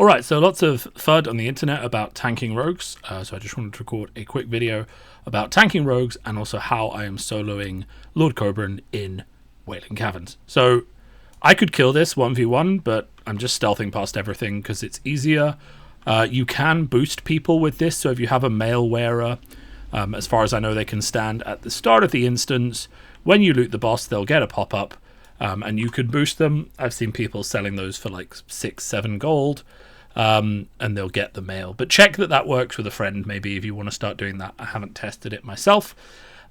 Alright, so lots of FUD on the internet about tanking rogues, so I just wanted to record a quick video about tanking rogues and also how I am soloing Lord Cobrahn in Wailing Caverns. So I could kill this 1v1, but I'm just stealthing past everything because it's easier. You can boost people with this, so if you have a mail wearer, as far as I know, they can stand at the start of the instance. When you loot the boss, they'll get a pop-up, and you could boost them. I've seen people selling those for like 6-7 gold, and they'll get the mail. But check that works with a friend, maybe, if you want to start doing that. I haven't tested it myself,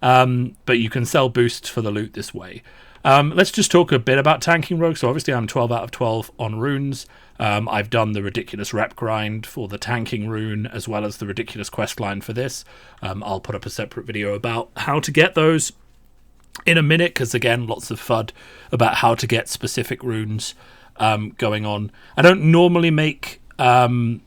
but you can sell boosts for the loot this way. Let's just talk a bit about tanking rogues. So obviously I'm 12 out of 12 on runes. I've done the ridiculous rep grind for the tanking rune as well as the ridiculous quest line for this. I'll put up a separate video about how to get those in a minute, because again, lots of FUD about how to get specific runes going on. I don't normally make WoW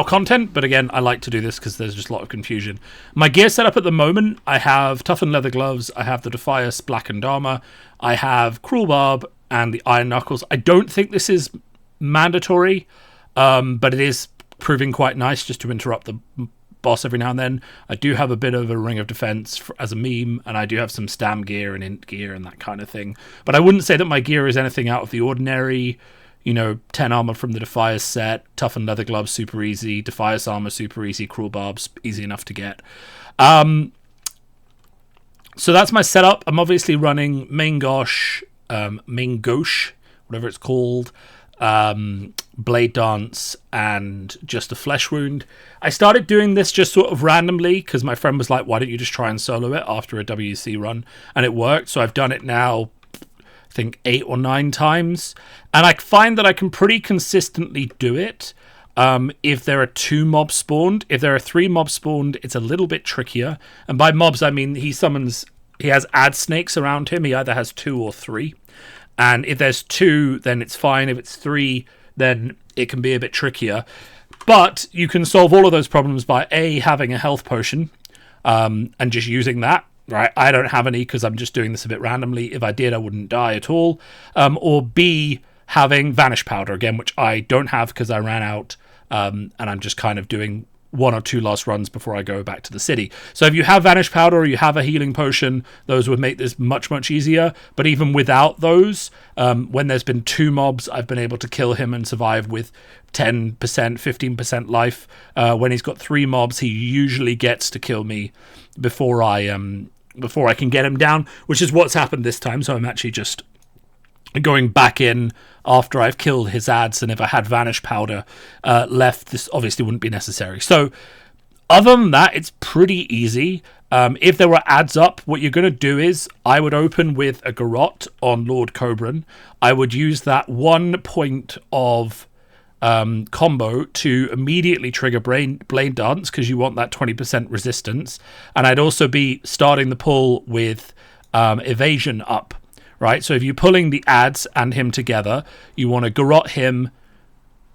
content, but again, I like to do this because there's just a lot of confusion. My gear setup at the moment, I have toughened leather gloves, I have the Defias blackened armor, I have Cruel Barb and the Iron Knuckles. I don't think this is mandatory, but it is proving quite nice just to interrupt the boss every now and then. I do have a bit of a Ring of Defense as a meme, and I do have some stam gear and int gear and that kind of thing. But I wouldn't say that my gear is anything out of the ordinary. 10 armor from the Defias set, toughened leather gloves, super easy, Defias armor, super easy, Cruel Barbs, easy enough to get. So that's my setup. I'm obviously running main gauche, whatever it's called, blade dance, and just a flesh wound. I started doing this just sort of randomly because my friend was like, why don't you just try and solo it after a WC run? And it worked, so I've done it now, I think 8 or 9 times, and I find that I can pretty consistently do it. If there are 2 mobs spawned, if there are 3 mobs spawned, it's a little bit trickier. And by mobs, I mean he has ad snakes around him. He either has 2 or 3. And if there's 2, then it's fine. If it's 3, then it can be a bit trickier. But you can solve all of those problems by A, having a health potion, and just using that. Right, I don't have any because I'm just doing this a bit randomly. If I did, I wouldn't die at all. Or B, having Vanish Powder again, which I don't have because I ran out, and I'm just kind of doing 1 or 2 last runs before I go back to the city. So if you have Vanish Powder or you have a healing potion, those would make this much, much easier. But even without those, when there's been 2 mobs, I've been able to kill him and survive with 10%, 15% life. When he's got 3 mobs, he usually gets to kill me before I can get him down, which is what's happened this time. So I'm actually just going back in after I've killed his ads, and if I had Vanish Powder left, this obviously wouldn't be necessary. So other than that, it's pretty easy. If there were ads up, what you're going to do is I would open with a Garrote on Lord Cobrahn. I would use that 1 point of combo to immediately trigger Blade Dance because you want that 20% resistance. And I'd also be starting the pull with Evasion up, right? So if you're pulling the ads and him together, you want to Garrote him,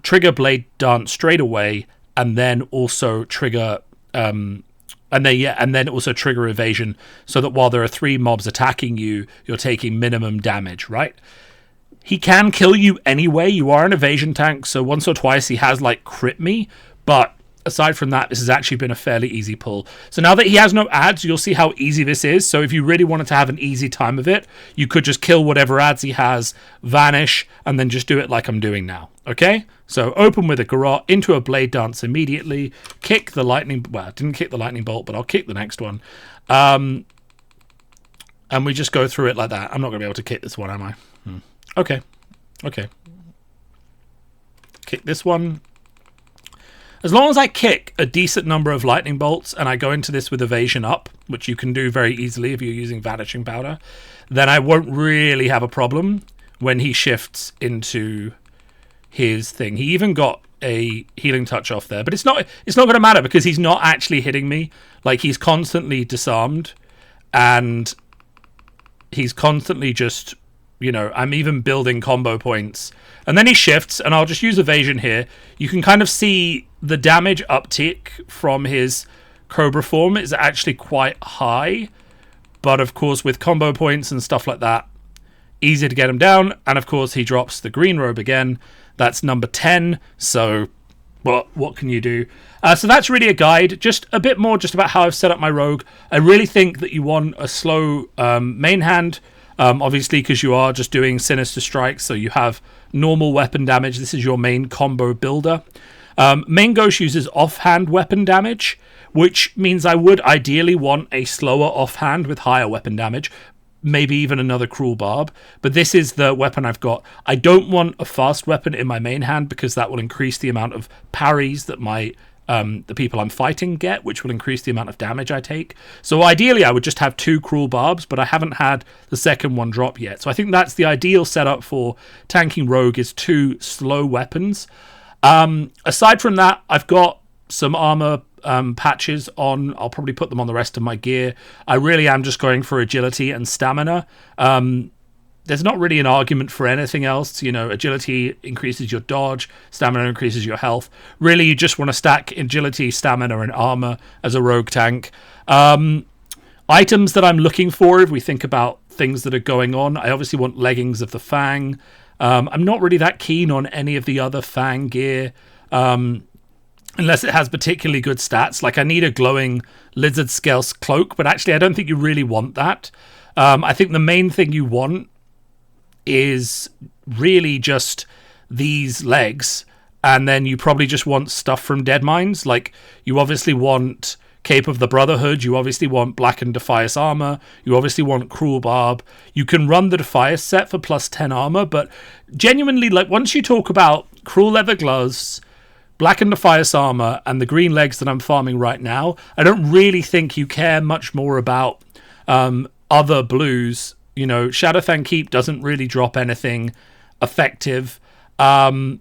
trigger Blade Dance straight away, and then also trigger and then also trigger Evasion, so that while there are 3 mobs attacking you, you're taking minimum damage, right? He can kill you anyway. You are an evasion tank, so once or twice he has crit me, but aside from that, this has actually been a fairly easy pull. So now that he has no ads, you'll see how easy this is. So if you really wanted to have an easy time of it, you could just kill whatever ads he has, vanish, and then just do it like I'm doing now. Okay? So open with a Garrote into a Blade Dance immediately, kick the lightning, well, I didn't kick the lightning bolt, but I'll kick the next one. And we just go through it like that. I'm not going to be able to kick this one, am I? Okay. Kick this one. As long as I kick a decent number of lightning bolts and I go into this with evasion up, which you can do very easily if you're using vanishing powder, then I won't really have a problem when he shifts into his thing. He even got a healing touch off there, but it's not going to matter because he's not actually hitting me. He's constantly disarmed, and he's constantly just, I'm even building combo points. And then he shifts, and I'll just use evasion here. You can kind of see the damage uptick from his Cobra form is actually quite high. But of course, with combo points and stuff like that, easy to get him down. And of course, he drops the green robe again. That's number 10. So what can you do? So that's really a guide, just a bit more just about how I've set up my rogue. I really think that you want a slow main hand, obviously, because you are just doing Sinister Strike, so you have normal weapon damage. This is your main combo builder. Main Ghost uses offhand weapon damage, which means I would ideally want a slower offhand with higher weapon damage, maybe even another Cruel Barb, but this is the weapon I've got. I don't want a fast weapon in my main hand because that will increase the amount of parries that my the people I'm fighting get, which will increase the amount of damage I take. So ideally I would just have 2 Cruel Barbs, but I haven't had the second one drop yet. So I think that's the ideal setup for tanking rogue, is 2 slow weapons. Aside from that, I've got some armor patches on. I'll probably put them on the rest of my gear. I really am just going for agility and stamina. There's not really an argument for anything else. You know, agility increases your dodge, stamina increases your health. Really, you just want to stack agility, stamina, and armor as a rogue tank. Items that I'm looking for, if we think about things that are going on, I obviously want leggings of the Fang. I'm not really that keen on any of the other Fang gear, unless it has particularly good stats. Like, I need a glowing lizard scale cloak, but actually I don't think you really want that. I think the main thing you want is really just these legs, and then you probably just want stuff from Deadmines. Like, you obviously want Cape of the Brotherhood, you obviously want Black and Defias armor, you obviously want Cruel Barb. You can run the Defias set for plus 10 armor, but genuinely, like, once you talk about Cruel Leather Gloves, Black and Defias armor, and the green legs that I'm farming right now, I don't really think you care much more about other blues. You know, Shadowfang Keep doesn't really drop anything effective, and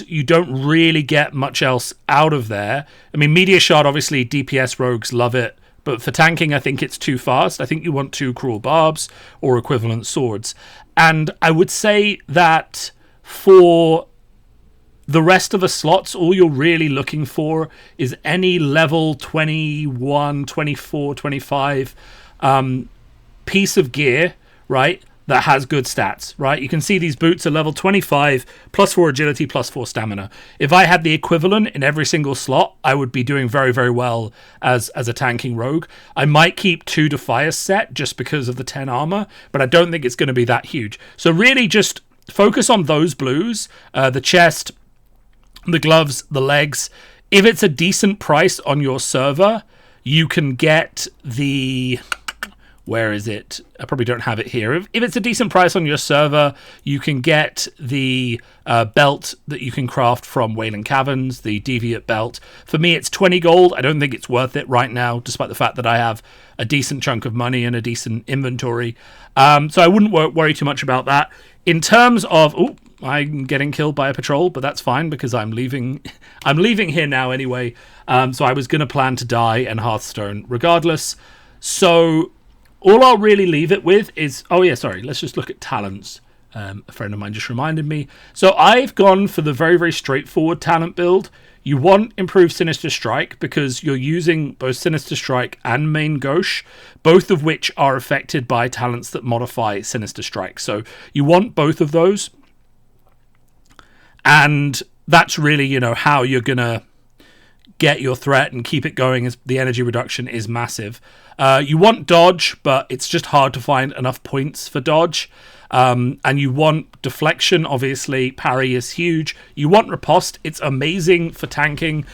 you don't really get much else out of there. I mean, Meteor Shard, obviously, DPS rogues love it, but for tanking, I think it's too fast. I think you want 2 Cruel Barbs or equivalent swords. And I would say that for the rest of the slots, all you're really looking for is any level 21, 24, 25 piece of gear, right, that has good stats, right? You can see these boots are level 25, plus 4 agility, plus 4 stamina. If I had the equivalent in every single slot, I would be doing very, very well as a tanking rogue. I might keep 2 Defias set just because of the 10 armor, but I don't think it's going to be that huge. So really just focus on those blues, the chest, the gloves, the legs. If it's a decent price on your server, you can get the... Where is it? I probably don't have it here. If it's a decent price on your server, you can get the belt that you can craft from Wailing Caverns, the Deviate belt. For me, it's 20 gold. I don't think it's worth it right now, despite the fact that I have a decent chunk of money and a decent inventory. So I wouldn't worry too much about that. In terms of... Oh, I'm getting killed by a patrol, but that's fine because I'm leaving. I'm leaving here now anyway. So I was going to plan to die and Hearthstone regardless. So... all I'll really leave it with is... oh, yeah, sorry. Let's just look at talents. A friend of mine just reminded me. So I've gone for the very, very straightforward talent build. You want improved Sinister Strike because you're using both Sinister Strike and Main Gauche, both of which are affected by talents that modify Sinister Strike. So you want both of those. And that's really, you know, how you're going to get your threat and keep it going, as the energy reduction is massive. You want dodge, but it's just hard to find enough points for dodge. And you want deflection, obviously. Parry is huge. You want riposte. It's amazing for tanking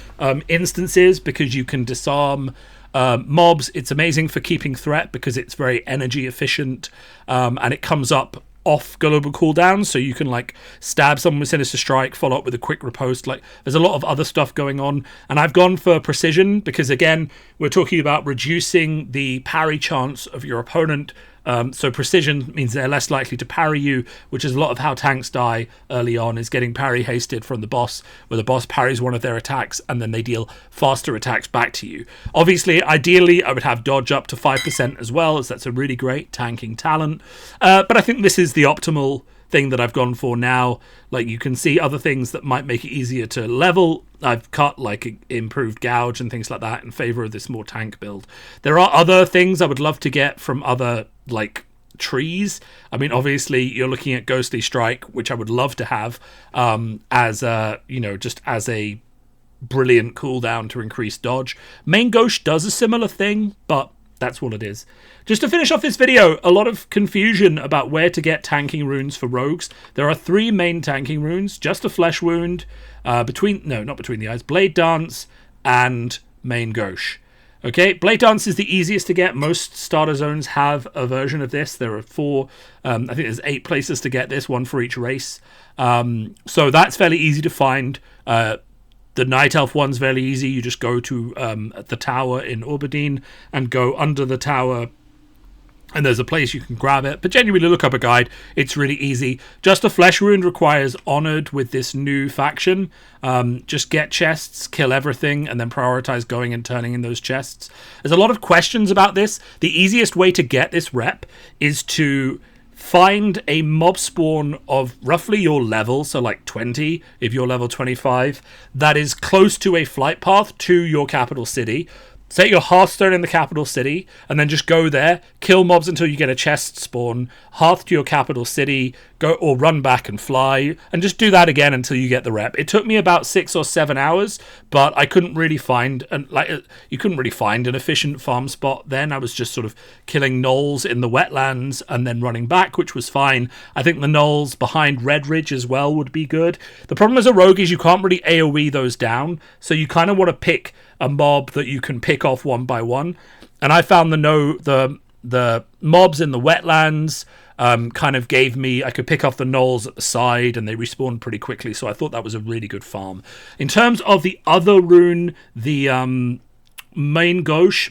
instances because you can disarm mobs. It's amazing for keeping threat because it's very energy efficient, and it comes up off global cooldown, so you can like stab someone with Sinister Strike, follow up with a quick riposte. Like, there's a lot of other stuff going on, and I've gone for precision because, again, we're talking about reducing the parry chance of your opponent. So precision means they're less likely to parry you, which is a lot of how tanks die early on, is getting parry hasted from the boss, where the boss parries one of their attacks and then they deal faster attacks back to you. Obviously, ideally, I would have dodge up to 5% as well, as that's a really great tanking talent. But I think this is the optimal thing that I've gone for now. Like, you can see other things that might make it easier to level. I've cut like improved gouge and things like that in favor of this more tank build. There are other things I would love to get from other like trees. I mean, obviously you're looking at Ghostly Strike, which I would love to have as a, just as a brilliant cooldown to increase dodge. Main Gauche does a similar thing, but that's what it is. Just to finish off this video, a lot of confusion about where to get tanking runes for rogues. There are 3 main tanking runes: just a Flesh Wound, not between the eyes, Blade Dance, and Main Gauche. Okay, Blade Dance is the easiest to get. Most starter zones have a version of this. There are 4, I think there's 8 places to get this, 1 for each race. So that's fairly easy to find. The Night Elf one's fairly easy. You just go to the tower in Aubergine and go under the tower, and there's a place you can grab it. But genuinely look up a guide. It's really easy. Just a Flesh Wound requires Honored with this new faction. Just get chests, kill everything, and then prioritize going and turning in those chests. There's a lot of questions about this. The easiest way to get this rep is to find a mob spawn of roughly your level, so like 20 if you're level 25, that is close to a flight path to your capital city. Set your Hearthstone in the capital city, and then just go there, kill mobs until you get a chest spawn, hearth to your capital city, go or run back and fly, and just do that again until you get the rep. It took me about 6 or 7 hours, but I couldn't really find you couldn't really find an efficient farm spot then. I was just sort of killing gnolls in the wetlands and then running back, which was fine. I think the gnolls behind Red Ridge as well would be good. The problem as a rogue is you can't really AoE those down, so you kind of want to pick a mob that you can pick off one by one. And I found the mobs in the wetlands kind of gave me, I could pick off the gnolls at the side and they respawned pretty quickly, so I thought that was a really good farm. In terms of the other rune, the Main Gauche,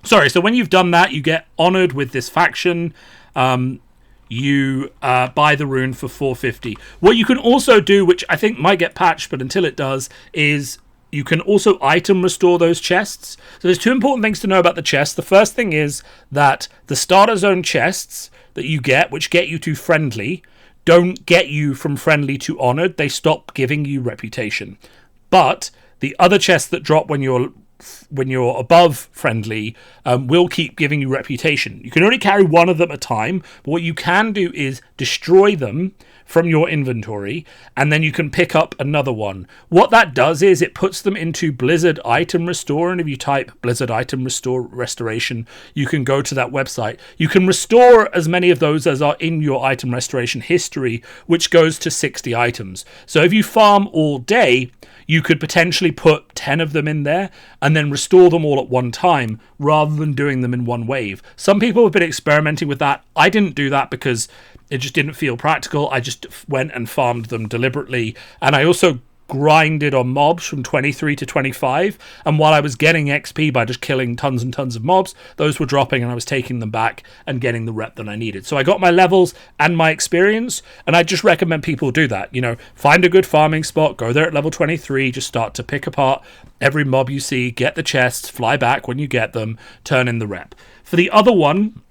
so when you've done that, you get Honored with this faction. You buy the rune for 450. What you can also do, which I think might get patched, but until it does, is you can also item restore those chests. So there's 2 important things to know about the chests. The first thing is that the starter zone chests that you get, which get you to friendly, don't get you from friendly to honored. They stop giving you reputation. But the other chests that drop when you're above friendly will keep giving you reputation. You can only carry one of them at a time, but what you can do is destroy them from your inventory, and then you can pick up another one. What that does is it puts them into Blizzard Item Restore, and if you type Blizzard Item Restoration, you can go to that website. You can restore as many of those as are in your item restoration history, which goes to 60 items. So if you farm all day, you could potentially put 10 of them in there and then restore them all at one time rather than doing them in one wave. Some people have been experimenting with that. I didn't do that because it just didn't feel practical. I just went and farmed them deliberately. And I also grinded on mobs from 23 to 25. And while I was getting XP by just killing tons and tons of mobs, those were dropping and I was taking them back and getting the rep that I needed. So I got my levels and my experience, and I just recommend people do that. Find a good farming spot, go there at level 23, just start to pick apart every mob you see, get the chests, fly back when you get them, turn in the rep. For the other one,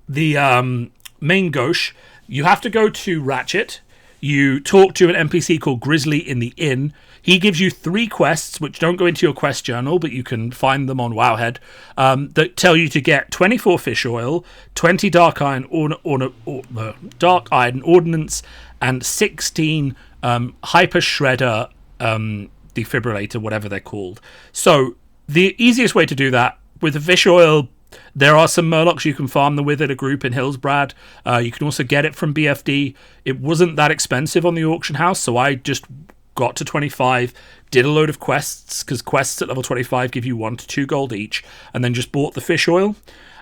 the Main Gauche, you have to go to Ratchet. You talk to an NPC called Grizzly in the inn. He gives you 3 quests, which don't go into your quest journal, but you can find them on Wowhead, that tell you to get 24 fish oil, 20 dark iron ordnance, and 16 hyper shredder defibrillator, whatever they're called. So the easiest way to do that with the fish oil, there are some Murlocs you can farm them with at a group in Hillsbrad. You can also get it from BFD. It wasn't that expensive on the auction house, so I just got to 25, did a load of quests, because quests at level 25 give you 1 to 2 gold each, and then just bought the fish oil.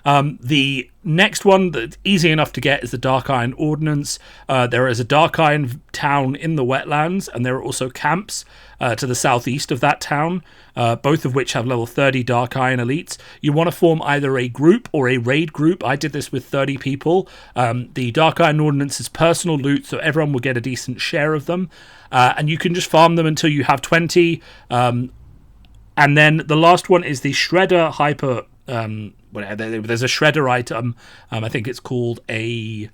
The next one that's easy enough to get is the Dark Iron Ordnance. There is a Dark Iron town in the wetlands, and there are also camps to the southeast of that town, both of which have level 30 Dark Iron elites. You want to form either a group or a raid group. I did this with 30 people. The Dark Iron Ordnance is personal loot, so everyone will get a decent share of them. And you can just farm them until you have 20. And then the last one is the Shredder Hyper... there's a shredder item. I think it's called a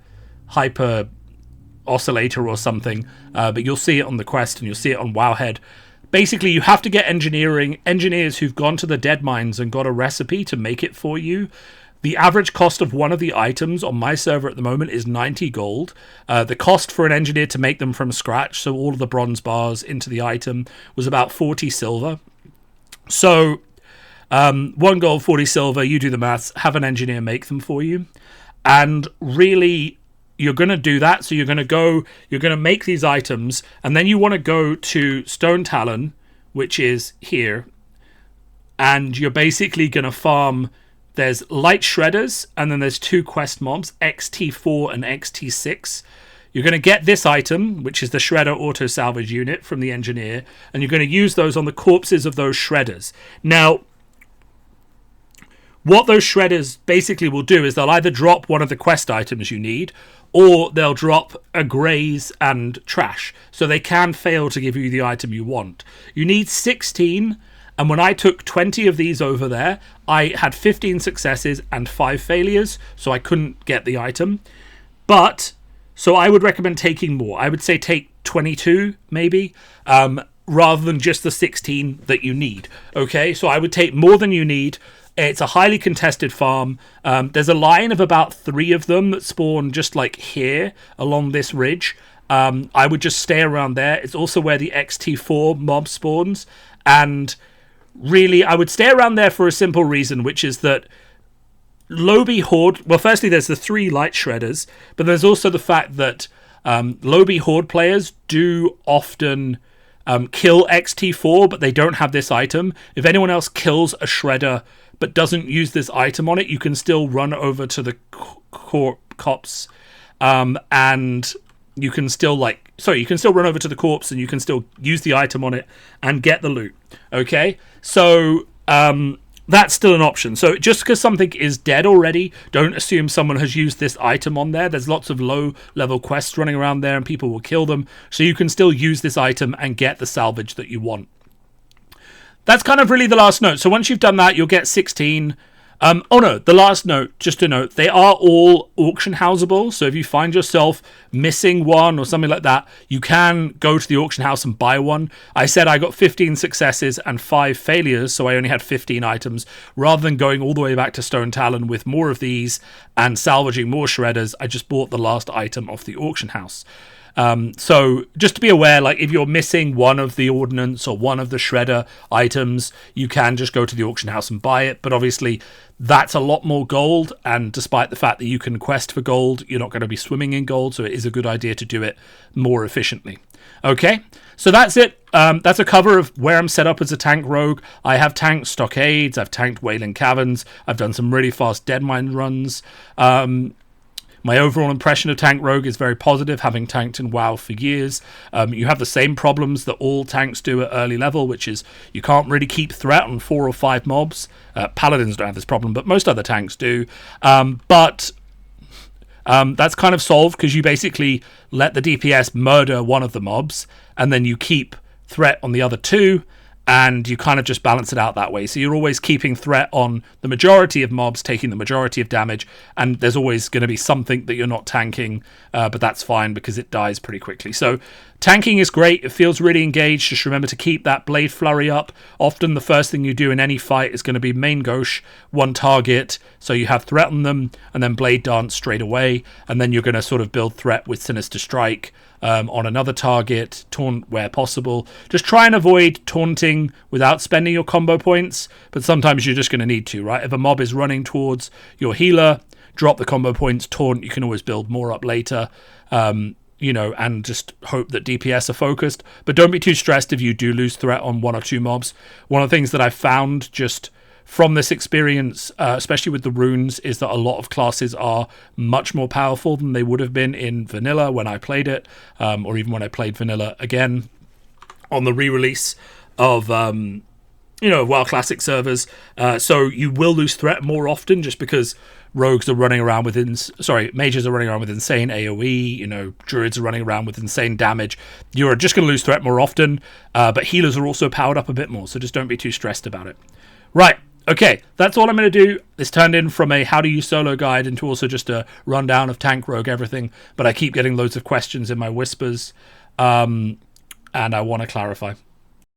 hyper oscillator or something, but you'll see it on the quest and you'll see it on Wowhead. Basically, you have to get engineers who've gone to the dead mines and got a recipe to make it for you. The average cost of one of the items on my server at the moment is 90 gold. The cost for an engineer to make them from scratch, so all of the bronze bars into the item, was about 40 silver. So 1 gold, 40 silver, you do the maths, have an engineer make them for you. And really, you're going to do that. So you're going to make these items, and then you want to go to Stone Talon, which is here, and you're basically going to farm. There's light shredders, and then there's 2 quest mobs, XT4 and XT6. You're going to get this item, which is the shredder auto salvage unit from the engineer, and you're going to use those on the corpses of those shredders. Now, what those shredders basically will do is they'll either drop one of the quest items you need, or they'll drop a graze and trash. So they can fail to give you the item you want. You need 16. And when I took 20 of these over there, I had 15 successes and 5 failures, so I couldn't get the item. But, so I would recommend taking more. I would say take 22, maybe, rather than just the 16 that you need. Okay, so I would take more than you need. It's a highly contested farm. There's a line of about 3 of them that spawn just like here, along this ridge. I would just stay around there. It's also where the XT4 mob spawns, and really, I would stay around there for a simple reason, which is that Lobby Horde... Well, firstly, there's the 3 light shredders, but there's also the fact that Lobby Horde players do often kill XT4, but they don't have this item. If anyone else kills a shredder but doesn't use this item on it, you can still run over to the cops, and you can still you can still run over to the corpse and you can still use the item on it and get the loot. Okay, so that's still an option. So just because something is dead already, don't assume someone has used this item on there. There's lots of low level quests running around there and people will kill them, so you can still use this item and get the salvage that you want. That's kind of really the last note. So once you've done that, you'll get 16. The last note, just to note, they are all auction houseable. So if you find yourself missing one or something like that, you can go to the auction house and buy one. I said I got 15 successes and 5 failures, so I only had 15 items. Rather than going all the way back to Stone Talon with more of these and salvaging more shredders, I just bought the last item off the auction house. So just to be aware, if you're missing one of the ordnance or one of the shredder items, you can just go to the auction house and buy it. But obviously that's a lot more gold, and despite the fact that you can quest for gold, you're not going to be swimming in gold, so it is a good idea to do it more efficiently. Okay, so that's it. That's a cover of where I'm set up as a tank rogue. I have tanked stockades, I've tanked Wailing Caverns, I've done some really fast Deadmine runs. My overall impression of Tank Rogue is very positive, having tanked in WoW for years. You have the same problems that all tanks do at early level, which is you can't really keep threat on 4 or 5 mobs. Paladins don't have this problem, but most other tanks do. But that's kind of solved because you basically let the DPS murder one of the mobs, and then you keep threat on the other 2, and you kind of just balance it out that way. So you're always keeping threat on the majority of mobs, taking the majority of damage, and there's always going to be something that you're not tanking, but that's fine because it dies pretty quickly. So tanking is great. It feels really engaged. Just remember to keep that Blade Flurry up. Often the first thing you do in any fight is going to be main gauche, one target, so you have threat on them, and then Blade Dance straight away, and then you're going to sort of build threat with Sinister Strike on another target, taunt where possible. Just try and avoid taunting without spending your combo points, but sometimes you're just going to need to, right? If a mob is running towards your healer, drop the combo points, taunt, you can always build more up later, and just hope that DPS are focused. But don't be too stressed if you do lose threat on 1 or 2 mobs. One of the things that I've found just from this experience, especially with the runes, is that a lot of classes are much more powerful than they would have been in vanilla when I played it, or even when I played vanilla again on the re-release of WoW Classic servers. So you will lose threat more often just because mages are running around with insane AoE, druids are running around with insane damage. You're just going to lose threat more often, but healers are also powered up a bit more, so just don't be too stressed about it. Right. Okay, that's all I'm going to do. This turned in from a how do you solo guide into also just a rundown of Tank Rogue everything, but I keep getting loads of questions in my whispers, and I want to clarify.